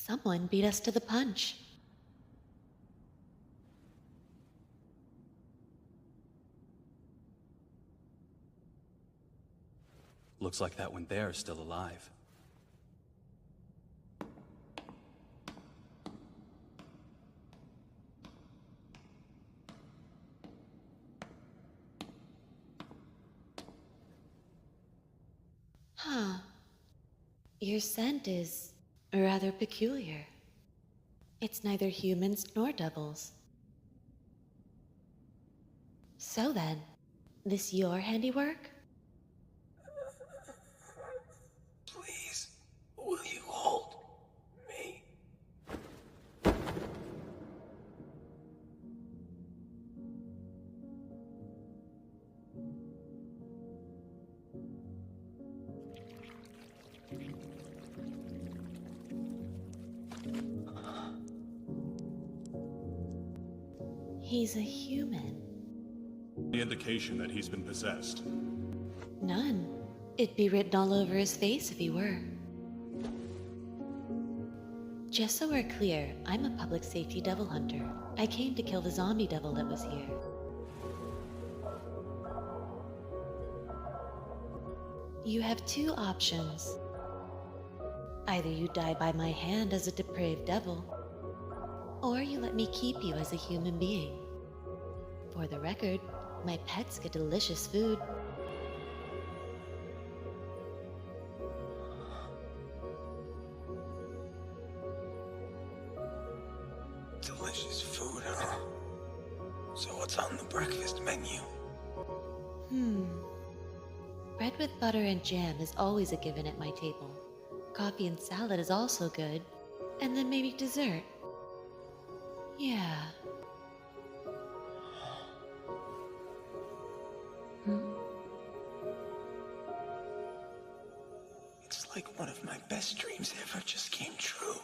Someone beat us to the punch. Looks like that one there is still alive. Huh. Your scent is rather peculiar. It's neither humans nor devils. So then, this your handiwork? Please, will you hold me? He's a human. The indication that he's been possessed. None. It'd be written all over his face if he were. Just so we're clear, I'm a public safety devil hunter. I came to kill the zombie devil that was here. You have two options. Either you die by my hand as a depraved devil, or you let me keep you as a human being. For the record, my pets get delicious food. Delicious food, huh? So what's on the breakfast menu? Bread with butter and jam is always a given at my table. Coffee and salad is also good. And then maybe dessert. Yeah. It's like one of my best dreams ever just came true.